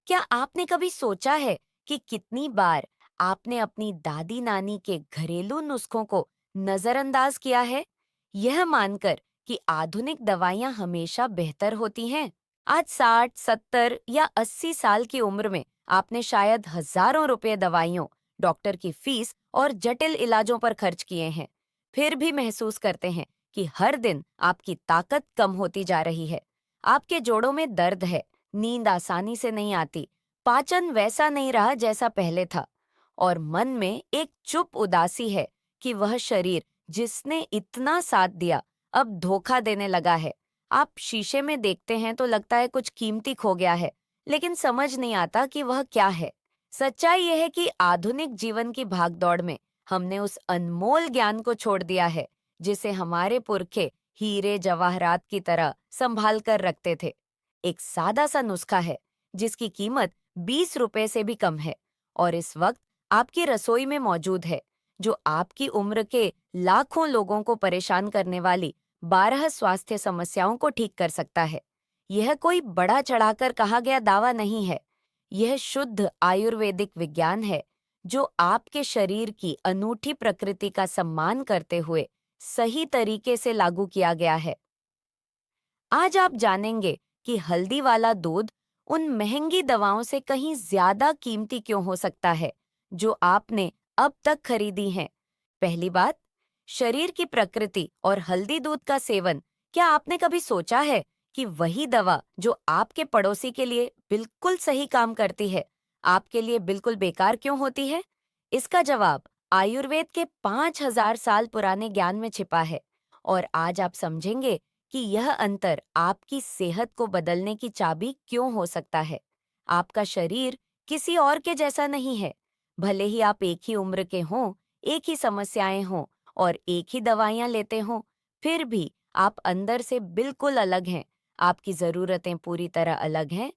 क्या आपने कभी सोचा है कि कितनी बार आपने अपनी दादी नानी के घरेलू नुस्खों को नजरअंदाज किया है, यह मानकर कि आधुनिक दवाइयां हमेशा बेहतर होती हैं? आज 60, 70 या 80 साल की उम्र में आपने शायद हजारों रुपए दवाइयों, डॉक्टर की फीस और जटिल इलाजों पर खर्च किए हैं। फिर भी महसूस करते हैं कि हर दिन आपकी ताकत कम होती जा रही है। आपके जोड़ों में दर्द है, नींद आसानी से नहीं आती, पाचन वैसा नहीं रहा जैसा पहले था, और मन में एक चुप उदासी है कि वह शरीर जिसने इतना साथ दिया अब धोखा देने लगा है। आप शीशे में देखते हैं तो लगता है कुछ कीमती खो गया है, लेकिन समझ नहीं आता कि वह क्या है। सच्चाई यह है कि आधुनिक जीवन की भागदौड़ में हमने उस अनमोल ज्ञान को छोड़ दिया है जिसे हमारे पुरखे हीरे जवाहरात की तरह संभाल कर रखते थे। एक सादा सा नुस्खा है जिसकी कीमत 20 रुपए से भी कम है, और इस वक्त आपकी रसोई में मौजूद है, जो आपकी उम्र के लाखों लोगों को परेशान करने वाली 12 स्वास्थ्य समस्याओं को ठीक कर सकता है। यह कोई बड़ा चढ़ाकर कहा गया दावा नहीं है। यह शुद्ध आयुर्वेदिक विज्ञान है जो आपके शरीर की अनूठी प्रकृति का सम्मान करते हुए सही तरीके से लागू किया गया है। आज आप जानेंगे कि हल्दी वाला दूध उन महंगी दवाओं से कहीं ज्यादा कीमती क्यों हो सकता है जो आपने अब तक खरीदी हैं। पहली बात, शरीर की प्रकृति और हल्दी दूध का सेवन। क्या आपने कभी सोचा है कि वही दवा जो आपके पड़ोसी के लिए बिल्कुल सही काम करती है, आपके लिए बिल्कुल बेकार क्यों होती है? इसका जवाब आयुर्वेद के 5000 साल पुराने ज्ञान में छिपा है, और आज आप समझेंगे कि यह अंतर आपकी सेहत को बदलने की चाबी क्यों हो सकता है। आपका शरीर किसी और के जैसा नहीं है। भले ही आप एक ही उम्र के हों, एक ही समस्याएं हों और एक ही दवाइयां लेते हों, फिर भी आप अंदर से बिल्कुल अलग हैं। आपकी जरूरतें पूरी तरह अलग हैं।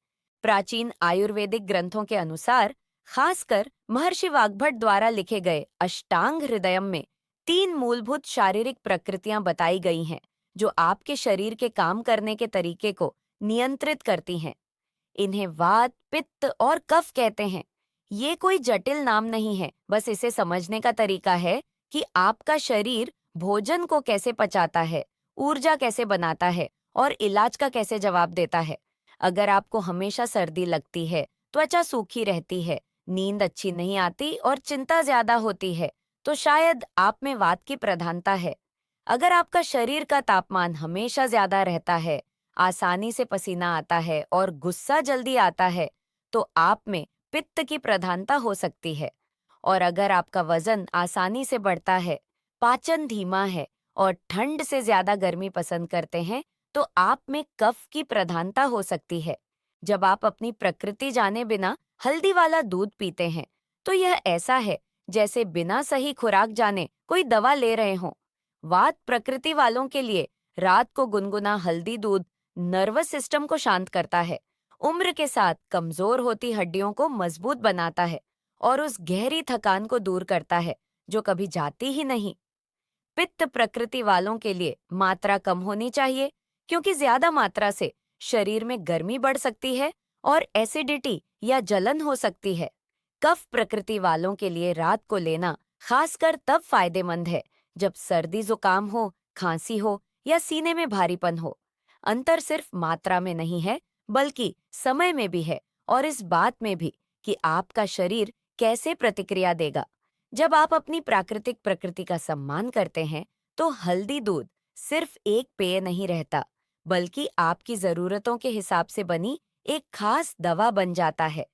प्राचीन आयुर्वेदिक ग्रंथों के अनुसार, खासकर महर्षि वाग्भट द्वारा लिखे गए अष्टांग हृदयम में 3 मूलभूत शारीरिक प्रकृतियां बताई गई हैं जो आपके शरीर के काम करने के तरीके को नियंत्रित करती हैं। इन्हें वात, पित्त और कफ कहते हैं। ये कोई जटिल नाम नहीं है, बस इसे समझने का तरीका है कि आपका शरीर भोजन को कैसे पचाता है, ऊर्जा कैसे बनाता है और इलाज का कैसे जवाब देता है। अगर आपको हमेशा सर्दी लगती है, त्वचा सूखी रहती है, नींद अच्छी नहीं आती और चिंता ज्यादा होती है, तो शायद आप में वात की प्रधानता है। अगर आपका शरीर का तापमान हमेशा ज्यादा रहता है, आसानी से पसीना आता है और गुस्सा जल्दी आता है, तो आप में पित्त की प्रधानता हो सकती है। और अगर आपका वजन आसानी से बढ़ता है, पाचन धीमा है और ठंड से ज्यादा गर्मी पसंद करते हैं, तो आप में कफ की प्रधानता हो सकती है। जब आप अपनी प्रकृति जाने बिना हल्दी वाला दूध पीते हैं, तो यह ऐसा है जैसे बिना सही खुराक जाने कोई दवा ले रहे हों। वात प्रकृति वालों के लिए रात को गुनगुना हल्दी दूध नर्वस सिस्टम को शांत करता है, उम्र के साथ कमजोर होती हड्डियों को मजबूत बनाता है और उस गहरी थकान को दूर करता है जो कभी जाती ही नहीं। पित्त प्रकृति वालों के लिए मात्रा कम होनी चाहिए, क्योंकि ज्यादा मात्रा से शरीर में गर्मी बढ़ सकती है और एसिडिटी या जलन हो सकती है। कफ प्रकृति वालों के लिए रात को लेना खासकर तब फायदेमंद है जब सर्दी जुकाम हो, खांसी हो या सीने में भारीपन हो। अंतर सिर्फ मात्रा में नहीं है, बल्कि समय में भी है, और इस बात में भी कि आपका शरीर कैसे प्रतिक्रिया देगा। जब आप अपनी प्राकृतिक प्रकृति का सम्मान करते हैं, तो हल्दी दूध सिर्फ एक पेय नहीं रहता, बल्कि आपकी जरूरतों के हिसाब से बनी एक खास दवा बन जाता है।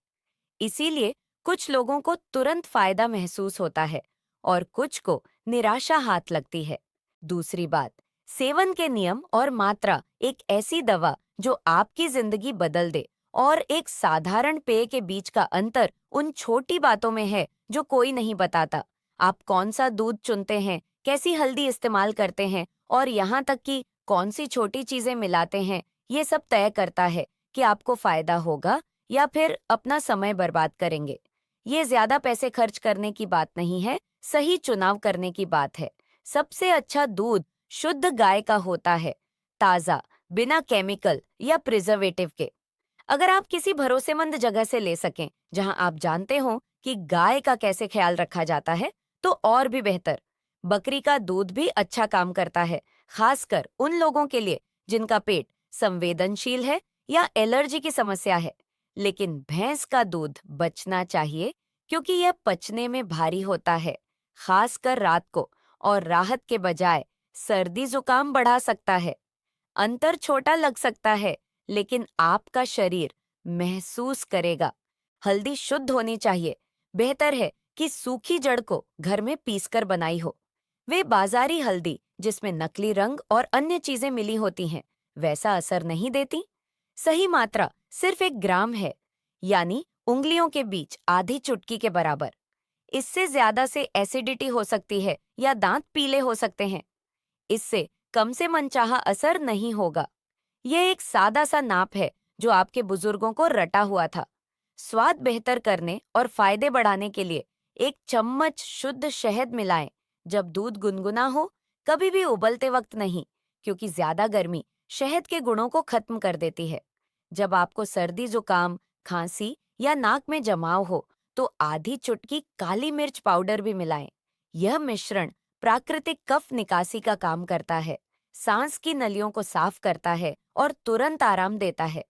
इसीलिए कुछ लोगों को तुरंत फायदा महसूस होता है और कुछ को निराशा हाथ लगती है। दूसरी बात, सेवन के नियम और मात्रा एक ऐसी दवा जो आपकी जिंदगी बदल दे, और एक साधारण पेय के बीच का अंतर उन छोटी बातों में है जो कोई नहीं बताता। आप कौन सा दूध चुनते हैं, कैसी हल्दी इस्तेमाल करते हैं और यहाँ तक कि कौन सी छोटी चीजें मिलाते हैं, ये सब तय करता है कि आपको फायदा होगा या फिर अपना समय बर्बाद करेंगे। ये ज्यादा पैसे खर्च करने की बात नहीं है, सही चुनाव करने की बात है। सबसे अच्छा दूध शुद्ध गाय का होता है, ताजा, बिना केमिकल या प्रिजर्वेटिव के। अगर आप किसी भरोसेमंद जगह से ले सकें, जहां आप जानते हो कि गाय का कैसे ख्याल रखा जाता है, तो और भी बेहतर। बकरी का दूध भी अच्छा काम करता है, खासकर उन लोगों के लिए जिनका पेट संवेदनशील है या एलर्जी की समस्या है। लेकिन भैंस का दूध बचना चाहिए, क्योंकि यह पचने में भारी होता है, खासकर रात को, और राहत के बजाय सर्दी जुकाम बढ़ा सकता है। अंतर छोटा लग सकता है, लेकिन आपका शरीर महसूस करेगा। हल्दी शुद्ध होनी चाहिए। बेहतर है कि सूखी जड़ को घर में पीसकर बनाई हो। वे बाजारी हल्दी, जिसमें नकली रंग और अन्य चीजें मिली होती हैं, वैसा असर नहीं देती। सही मात्रा सिर्फ 1 ग्राम है, यानी उंगलियों के बीच आधी चुटकी के बराबर। इससे ज्यादा से एसिडिटी हो सकती है या दांत पीले हो सकते हैं। इससे कम से मनचाहा असर नहीं होगा। यह एक सादा सा नाप है जो आपके बुजुर्गों को रटा हुआ था। स्वाद बेहतर करने और फायदे बढ़ाने के लिए 1 चम्मच शुद्ध शहद मिलाएं जब दूध गुनगुना हो, कभी भी उबलते वक्त नहीं, क्योंकि ज्यादा गर्मी शहद के गुणों को खत्म कर देती है। जब आपको सर्दी जुकाम, खांसी या नाक में जमाव हो, तो आधी चुटकी काली मिर्च पाउडर भी मिलाएं। यह मिश्रण प्राकृतिक कफ निकासी का काम करता है, सांस की नलियों को साफ करता है और तुरंत आराम देता है।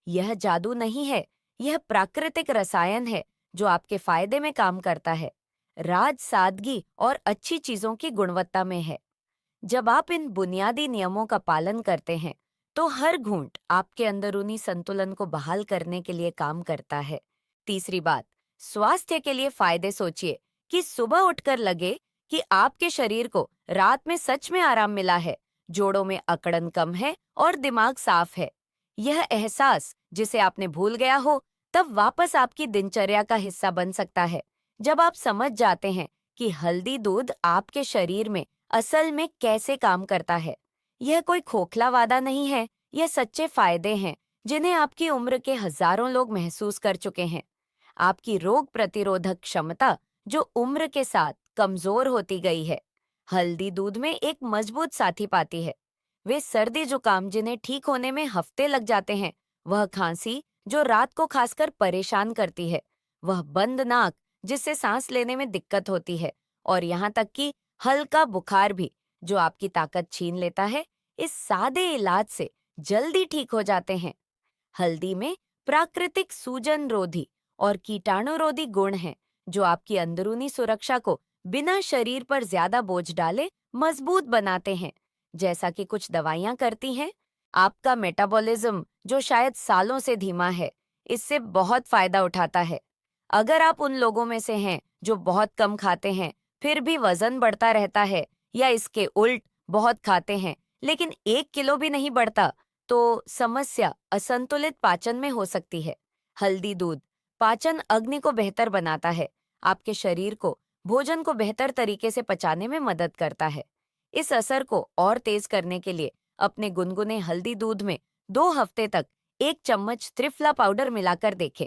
यह जादू नहीं है, यह प्राकृतिक रसायन है जो आपके फायदे में काम करता है। राज सादगी और अच्छी चीजों की गुणवत्ता में है। जब आप इन बुनियादी नियमों का पालन करते हैं, तो हर घूंट आपके अंदरूनी संतुलन को बहाल करने के लिए काम करता है। तीसरी बात, स्वास्थ्य के लिए फायदे सोचिए कि सुबह उठकर लगे कि आपके शरीर को रात में सच में आराम मिला है, जोड़ों में अकड़न कम है और दिमाग साफ है। यह एहसास जिसे आपने भूल गया हो, तब वापस आपकी दिनचर्या का हिस्सा बन सकता है, जब आप समझ जाते हैं कि हल्दी दूध आपके शरीर में असल में कैसे काम करता है। यह कोई खोखला वादा नहीं है, यह सच्चे फायदे हैं जिन्हें आपकी उम्र के हजारों लोग महसूस कर चुके हैं। आपकी रोग प्रतिरोधक क्षमता, जो उम्र के साथ कमजोर होती गई है, हल्दी दूध में एक मजबूत साथी पाती है। वे सर्दी जुकाम जिन्हें ठीक होने में हफ्ते लग जाते हैं, वह खांसी जो रात को खासकर परेशान करती है, वह बंद नाक जिससे सांस लेने में दिक्कत होती है, और यहाँ तक कि हल्का बुखार भी जो आपकी ताकत छीन लेता है, इस सादे इलाज से जल्दी ठीक हो जाते हैं। हल्दी में प्राकृतिक सूजन रोधी और कीटाणुरोधी गुण हैं, जो आपकी अंदरूनी सुरक्षा को बिना शरीर पर ज्यादा बोझ डाले मजबूत बनाते हैं, जैसा कि कुछ दवाइयां करती हैं। आपका मेटाबॉलिज्म, जो शायद सालों से धीमा है, इससे बहुत फायदा उठाता है। अगर आप उन लोगों में से हैं जो बहुत कम खाते हैं, फिर भी वजन बढ़ता रहता है, या इसके उल्ट बहुत खाते हैं लेकिन 1 किलो भी नहीं बढ़ता, तो समस्या असंतुलित पाचन में हो सकती है। हल्दी दूध पाचन अग्नि को बेहतर बनाता है, आपके शरीर को भोजन को बेहतर तरीके से पचाने में मदद करता है। इस असर को और तेज करने के लिए अपने गुनगुने हल्दी दूध में 2 हफ्ते तक 1 चम्मच त्रिफला पाउडर मिलाकर देखें।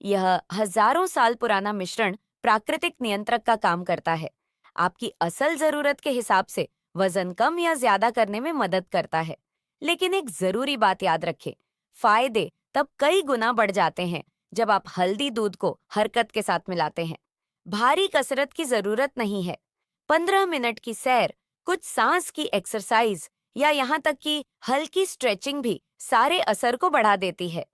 यह हजारों साल पुराना मिश्रण प्राकृतिक नियंत्रक का काम करता है। आपकी असल जरूरत के हिसाब से वजन कम या ज्यादा करने में मदद करता है। लेकिन एक जरूरी बात याद रखें, फायदे तब कई गुना बढ़ जाते हैं जब आप हल्दी दूध को हरकत के साथ मिलाते हैं। भारी कसरत की जरूरत नहीं है। 15 मिनट की सैर, कुछ सांस की एक्सरसाइज या यहाँ तक कि हल्की स्ट्रेचिंग भी सारे असर को बढ़ा देती है।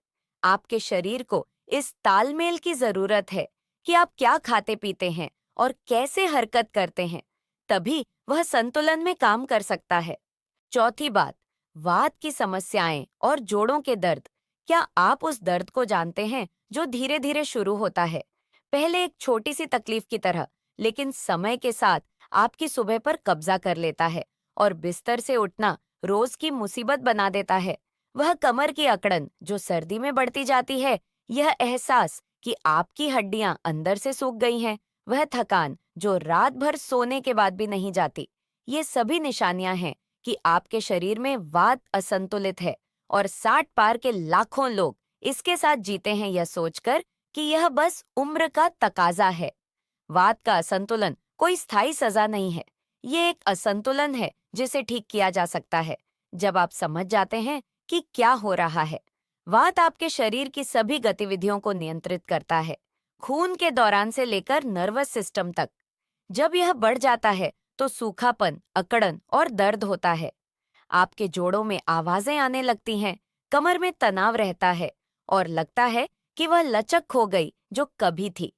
आपके शरीर को इस तालमेल की जरूरत है कि आप क्या खाते पीते हैं और कैसे हरकत करते हैं, तभी वह संतुलन में काम कर सकता है। चौथी बात, वात की समस्याएं और जोड़ों के दर्द। क्या आप उस दर्द को जानते हैं जो धीरे धीरे शुरू होता है? पहले एक छोटी सी तकलीफ की तरह, लेकिन समय के साथ आपकी सुबह पर कब्जा कर लेता है और बिस्तर से उठना रोज की मुसीबत बना देता है। वह कमर की अकड़न जो सर्दी में बढ़ती जाती है, यह एहसास कि आपकी हड्डियां अंदर से सूख गई हैं, वह थकान जो रात भर सोने के बाद भी नहीं जाती, ये सभी निशानियां हैं कि आपके शरीर में वात असंतुलित है। और 60 पार के लाखों लोग इसके साथ जीते हैं, यह सोचकर कि यह बस उम्र का तकाजा है। वात का असंतुलन कोई स्थायी सजा नहीं है, ये एक असंतुलन है जिसे ठीक किया जा सकता है जब आप समझ जाते हैं कि क्या हो रहा है। वात आपके शरीर की सभी गतिविधियों को नियंत्रित करता है, खून के दौरान से लेकर नर्वस सिस्टम तक। जब यह बढ़ जाता है तो सूखापन, अकड़न और दर्द होता है। आपके जोड़ों में आवाजें आने लगती हैं, कमर में तनाव रहता है और लगता है कि वह लचक खो गई जो कभी थी।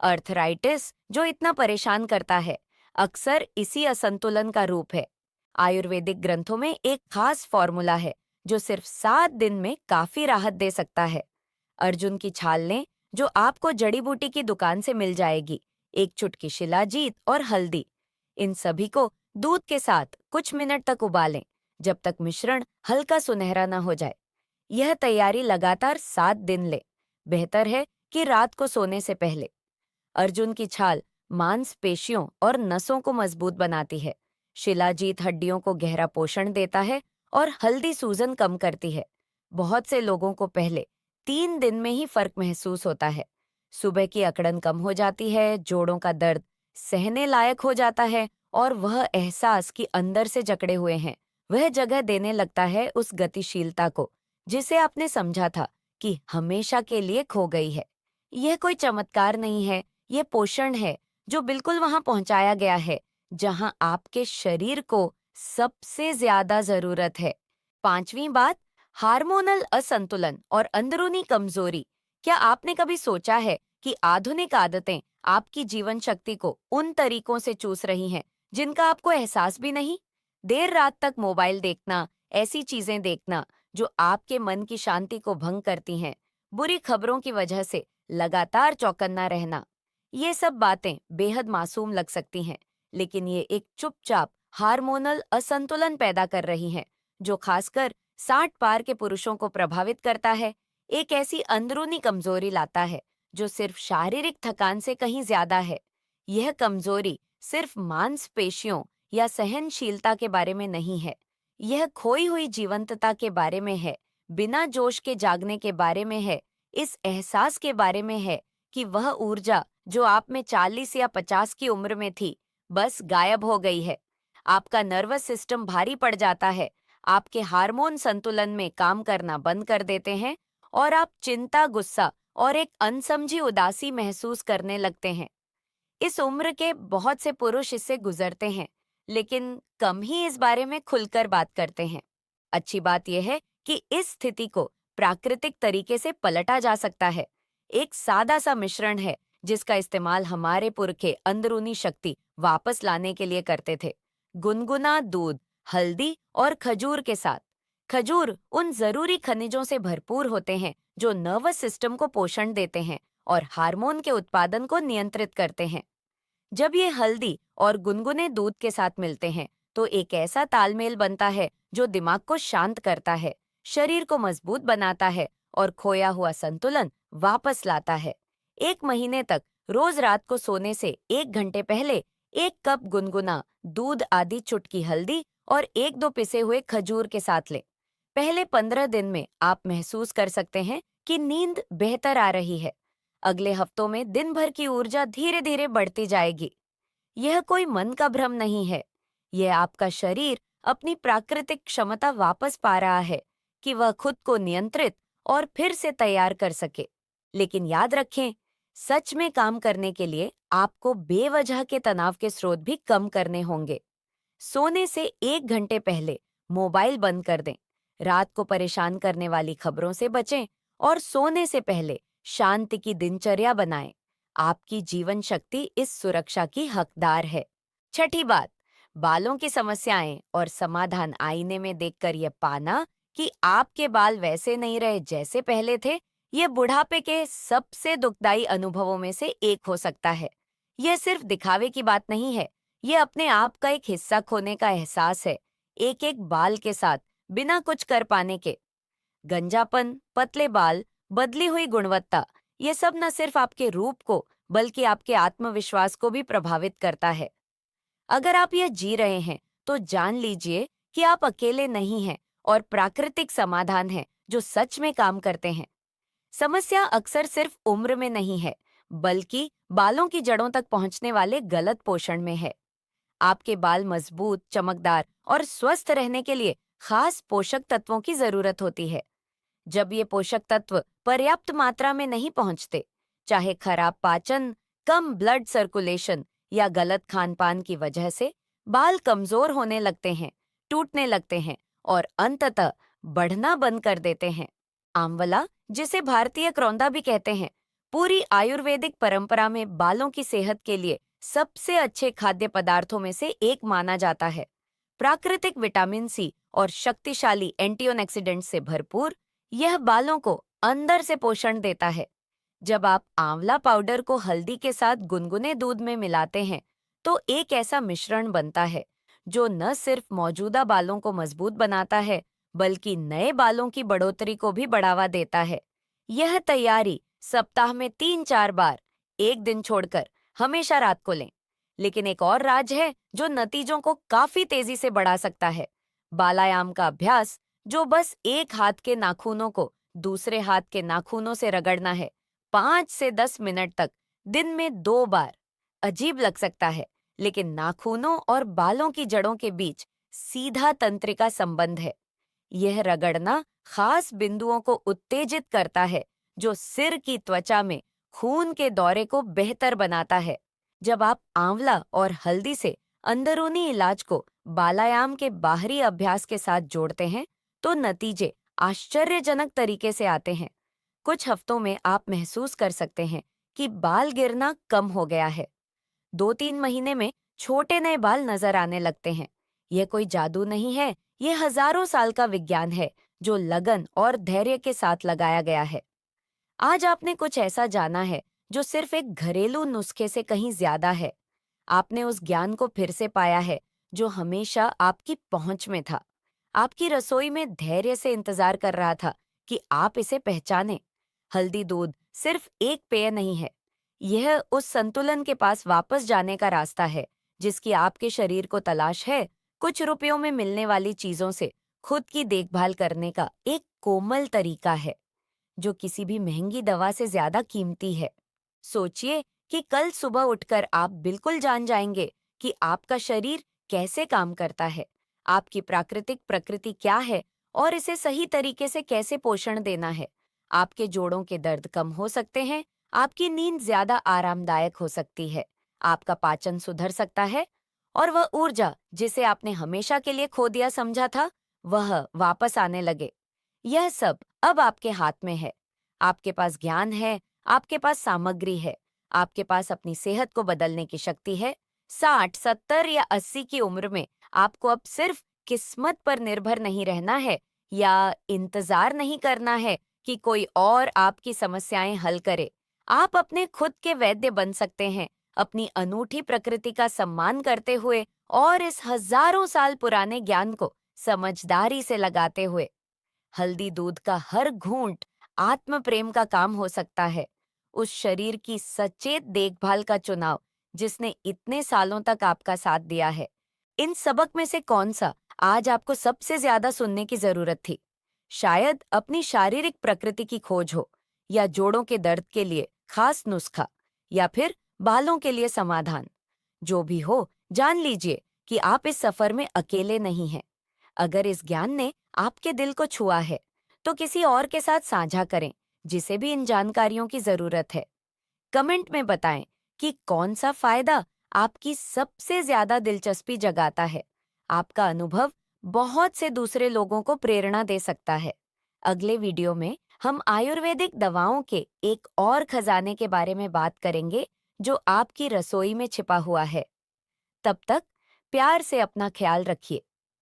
अर्थराइटिस जो इतना परेशान करता है, अक्सर इसी असंतुलन का रूप है। आयुर्वेदिक ग्रंथों में एक खास फॉर्मूला है जो सिर्फ 7 दिन में काफी राहत दे सकता है। अर्जुन की छाल लें, जो आपको जड़ी बूटी की दुकान से मिल जाएगी, एक चुटकी शिलाजीत और हल्दी। इन सभी को दूध के साथ कुछ मिनट तक उबालें, जब तक मिश्रण हल्का सुनहरा न हो जाए। यह तैयारी लगातार 7 दिन ले। बेहतर है कि रात को सोने से पहले। अर्जुन की छाल मांसपेशियों और नसों को मजबूत बनाती है। शिलाजीत हड्डियों को गहरा पोषण देता है और हल्दी सूजन कम करती है। बहुत से लोगों को पहले 3 दिन में ही फर्क महसूस होता है। सुबह की अकड़न कम हो जाती है, जोड़ों का दर्द सहने लायक हो जाता है और वह एहसास कि अंदर से जकड़े हुए हैं, वह जगह देने लगता है उस गतिशीलता को जिसे आपने समझा था कि हमेशा के लिए खो गई है। यह कोई चमत्कार नहीं है, ये पोषण है जो बिल्कुल वहां पहुंचाया गया है जहां आपके शरीर को सबसे ज्यादा जरूरत है। पांचवी बात, हार्मोनल असंतुलन और अंदरूनी कमजोरी। क्या आपने कभी सोचा है कि आधुनिक आदतें आपकी जीवन शक्ति को उन तरीकों से चूस रही हैं जिनका आपको एहसास भी नहीं? देर रात तक मोबाइल देखना, ऐसी चीजें देखना जो आपके मन की शांति को भंग करती हैं, बुरी खबरों की वजह से लगातार चौकन्ना रहना। ये सब बातें बेहद मासूम लग सकती हैं, लेकिन ये एक चुपचाप हार्मोनल असंतुलन पैदा कर रही हैं, जो खासकर 60 पार के पुरुषों को प्रभावित करता है। एक ऐसी अंदरूनी कमजोरी लाता है जो सिर्फ शारीरिक थकान से कहीं ज्यादा है। यह कमजोरी सिर्फ मांसपेशियों या सहनशीलता के बारे में नहीं है। यह खोई हुई जीवंतता के बारे में है, बिना जोश के जागने के बारे में है, इस एहसास के बारे में है कि वह ऊर्जा जो आप में 40 या 50 की उम्र में थी, बस गायब हो गई है। आपका नर्वस सिस्टम भारी पड़ जाता है, आपके हार्मोन संतुलन में काम करना बंद कर देते हैं और आप चिंता, गुस्सा और एक अनसमझी उदासी महसूस करने लगते हैं। इस उम्र के बहुत से पुरुष इससे गुजरते हैं, लेकिन कम ही इस बारे में खुलकर बात करते हैं। अच्छी बात यह है कि इस स्थिति को प्राकृतिक तरीके से पलटा जा सकता है। एक सादा सा मिश्रण है जिसका इस्तेमाल हमारे पुरखे अंदरूनी शक्ति वापस लाने के लिए करते थे। गुनगुना दूध, हल्दी और खजूर के साथ। खजूर उन जरूरी खनिजों से भरपूर होते हैं जो नर्वस सिस्टम को पोषण देते हैं और हार्मोन के उत्पादन को नियंत्रित करते हैं। जब ये हल्दी और गुनगुने दूध के साथ मिलते हैं तो एक ऐसा तालमेल बनता है जो दिमाग को शांत करता है, शरीर को मजबूत बनाता है और खोया हुआ संतुलन वापस लाता है। 1 महीने तक रोज रात को सोने से 1 घंटे पहले 1 कप गुनगुना दूध, आधी चुटकी हल्दी और 1-2 पिसे हुए खजूर के साथ लें। पहले 15 दिन में आप महसूस कर सकते हैं कि नींद बेहतर आ रही है। अगले हफ्तों में दिन भर की ऊर्जा धीरे धीरे बढ़ती जाएगी। यह कोई मन का भ्रम नहीं है, यह आपका शरीर अपनी प्राकृतिक क्षमता वापस पा रहा है कि वह खुद को नियंत्रित और फिर से तैयार कर सके। लेकिन याद रखें, सच में काम करने के लिए आपको बेवजह के तनाव के स्रोत भी कम करने होंगे। सोने से 1 घंटे पहले मोबाइल बंद कर दें, रात को परेशान करने वाली खबरों से बचें और सोने से पहले शांति की दिनचर्या बनाएं। आपकी जीवन शक्ति इस सुरक्षा की हकदार है। छठी बात, बालों की समस्याएं और समाधान आईने में देखकर यह पाना कि आपके बाल वैसे नहीं रहे जैसे पहले थे, यह बुढ़ापे के सबसे दुखदाई अनुभवों में से एक हो सकता है। यह सिर्फ दिखावे की बात नहीं है, ये अपने आप का एक हिस्सा खोने का एहसास है, एक एक बाल के साथ, बिना कुछ कर पाने के। गंजापन, पतले बाल, बदली हुई गुणवत्ता, ये सब न सिर्फ आपके रूप को बल्कि आपके आत्मविश्वास को भी प्रभावित करता है। अगर आप यह जी रहे हैं तो जान लीजिए कि आप अकेले नहीं हैं और प्राकृतिक समाधान है जो सच में काम करते हैं। समस्या अक्सर सिर्फ उम्र में नहीं है, बल्कि बालों की जड़ों तक पहुंचने वाले गलत पोषण में है। आपके बाल मजबूत, चमकदार और स्वस्थ रहने के लिए खास पोषक तत्वों की जरूरत होती है। जब ये पोषक तत्व पर्याप्त मात्रा में नहीं पहुंचते, चाहे खराब पाचन, कम ब्लड सर्कुलेशन या गलत खान-पान की वजह से, बाल कमजोर होने लगते हैं, टूटने लगते हैं और अंततः बढ़ना बंद कर देते हैं। आंवला, जिसे भारतीय करौंदा भी कहते हैं, पूरी आयुर्वेदिक परंपरा में बालों की सेहत के लिए सबसे अच्छे खाद्य पदार्थों में से एक माना जाता है। प्राकृतिक विटामिन सी और शक्तिशाली एंटीऑक्सीडेंट से भरपूर, यह बालों को अंदर से पोषण देता है। जब आप आंवला पाउडर को हल्दी के साथ गुनगुने दूध में मिलाते हैं, तो एक ऐसा मिश्रण बनता है जो न सिर्फ मौजूदा बालों को मजबूत बनाता है, बल्कि नए बालों की बढ़ोतरी को भी बढ़ावा देता है। यह तैयारी सप्ताह में 3-4 बार, एक दिन छोड़कर, हमेशा रात को लें। लेकिन एक और राज है जो नतीजों को काफी तेजी से बढ़ा सकता है। बालायाम का अभ्यास, जो बस एक हाथ के नाखूनों को दूसरे हाथ के नाखूनों से रगड़ना है, 5 से 10 मिनट तक, दिन में 2 बार। अजीब लग सकता है, लेकिन नाखूनों और बालों की जड़ों के बीच सीधा तंत्रिका संबंध है। यह रगड़ना खास बिंदुओं को उत्तेजित करता है, जो सिर की त्वचा में खून के दौरे को बेहतर बनाता है। जब आप आंवला और हल्दी से अंदरूनी इलाज को बालायाम के बाहरी अभ्यास के साथ जोड़ते हैं, तो नतीजे आश्चर्यजनक तरीके से आते हैं। कुछ हफ्तों में आप महसूस कर सकते हैं कि बाल गिरना कम हो गया है। 2-3 महीने में छोटे नए बाल नजर आने लगते हैं। यह कोई जादू नहीं है, यह हजारों साल का विज्ञान है जो लगन और धैर्य के साथ लगाया गया है। आज आपने कुछ ऐसा जाना है जो सिर्फ एक घरेलू नुस्खे से कहीं ज्यादा है। आपने उस ज्ञान को फिर से पाया है जो हमेशा आपकी पहुंच में था। आपकी रसोई में धैर्य से इंतजार कर रहा था कि आप इसे पहचानें। हल्दी दूध सिर्फ एक पेय नहीं है, यह उस संतुलन के पास वापस जाने का रास्ता है जिसकी आपके शरीर को तलाश है। कुछ रुपयों में मिलने वाली चीजों से खुद की देखभाल करने का एक कोमल तरीका है जो किसी भी महंगी दवा से ज्यादा कीमती है। सोचिए कि कल सुबह उठकर आप बिल्कुल जान जाएंगे कि आपका शरीर कैसे काम करता है, आपकी प्राकृतिक प्रकृति क्या है और इसे सही तरीके से कैसे पोषण देना है। आपके जोड़ों के दर्द कम हो सकते हैं, आपकी नींद ज्यादा आरामदायक हो सकती है, आपका पाचन सुधर सकता है और वह ऊर्जा जिसे आपने हमेशा के लिए खो दिया समझा था, वह वापस आने लगे। यह सब अब आपके हाथ में है। आपके पास ज्ञान है, आपके पास सामग्री है, आपके पास अपनी सेहत को बदलने की शक्ति है। 60, 70 या 80 की उम्र में आपको अब सिर्फ किस्मत पर निर्भर नहीं रहना है या इंतजार नहीं करना है कि कोई और आपकी समस्याएं हल करे। आप अपने खुद के वैद्य बन सकते हैं, अपनी अनूठी प्रकृति का सम्मान करते हुए और इस हजारों साल पुराने ज्ञान को समझदारी से लगाते हुए। हल्दी दूध का हर घूंट आत्म प्रेम का काम हो सकता है, उस शरीर की सचेत देखभाल का चुनाव जिसने इतने सालों तक आपका साथ दिया है। इन सबक में से कौन सा आज आपको सबसे ज्यादा सुनने की जरूरत थी? शायद अपनी शारीरिक प्रकृति की खोज हो, या जोड़ों के दर्द के लिए खास नुस्खा, या फिर बालों के लिए समाधान। जो भी हो, जान लीजिए कि आप इस सफर में अकेले नहीं हैं। अगर इस ज्ञान ने आपके दिल को छुआ है, तो किसी और के साथ साझा करें जिसे भी इन जानकारियों की जरूरत है। कमेंट में बताएं कि कौन सा फायदा आपकी सबसे ज्यादा दिलचस्पी जगाता है। आपका अनुभव बहुत से दूसरे लोगों को प्रेरणा दे सकता है। अगले वीडियो में हम आयुर्वेदिक दवाओं के एक और खजाने के बारे में बात करेंगे जो आपकी रसोई में छिपा हुआ है। तब तक प्यार से अपना ख्याल रखिए।